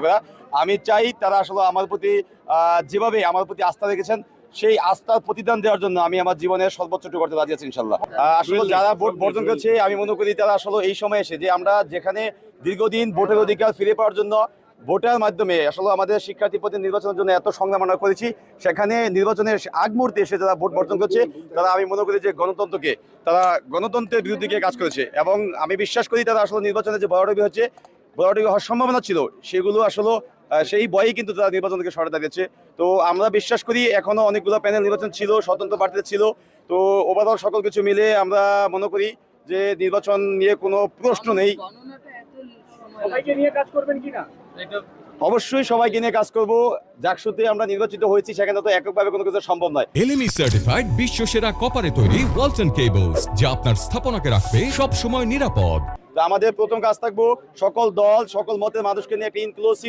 সমর্থকরা। আমি চাই তারা আসলে আমার প্রতি যেভাবে আমার প্রতি আস্থা রেখেছেন সেই আস্থার প্রতিদান দেওয়ার জন্য আমি আমার জীবনের সর্বোচ্চটুকু করতে রাজি আছি ইনশাল্লাহ। আসলে যারা ভোট বর্জন করেছে আমি মনে করি তারা আসলে এই সময় এসে যে আমরা যেখানে দীর্ঘদিন ভোটের অধিকার ফিরে পাওয়ার জন্য ভোটের মাধ্যমে আসলে আমাদের শিক্ষার্থী প্রতি নির্বাচনের জন্য এত সংগ্রাম আমরা করেছি, সেখানে নির্বাচনের আগ মুহূর্তে এসে যারা ভোট বর্জন করছে তারা আমি মনে করি যে তারা গণতন্ত্রের বিরুদ্ধে গিয়ে কাজ করেছে। এবং আমি বিশ্বাস করি তারা আসলে নির্বাচনে যে বড় হওয়ার সম্ভাবনা ছিল সেগুলো আসলে সেই ভয়েই কিন্তু তারা নির্বাচন থেকে সরে দাঁড়িয়েছে। তো আমরা বিশ্বাস করি এখনো অনেকগুলো প্যানেল নির্বাচন ছিল, স্বতন্ত্র প্রার্থীদের ছিল। তো ওভারঅল সকল কিছু মিলে আমরা মনে করি যে নির্বাচন নিয়ে কোনো প্রশ্ন নেই। সবাইকে নিয়ে কাজ করবেন কিনা? অবশ্যই সবাইকে নিয়ে কাজ করব। জাকসুতে আমরা নির্বাচিত হয়েছি, সেখানে তো এককভাবে কোনো কিছু সম্ভব নয়। এলএমই সার্টিফাইড বিশ্ব সেরা কপারে তৈরি ওয়ালটন কেবলস, যা আপনার স্থাপনাকে রাখবে সব সময় নিরাপদ। আমাদের প্রথম কাজ থাকবো সকল দল সকল মতের মানুষকে নিয়ে একটা ইনক্লুসিভ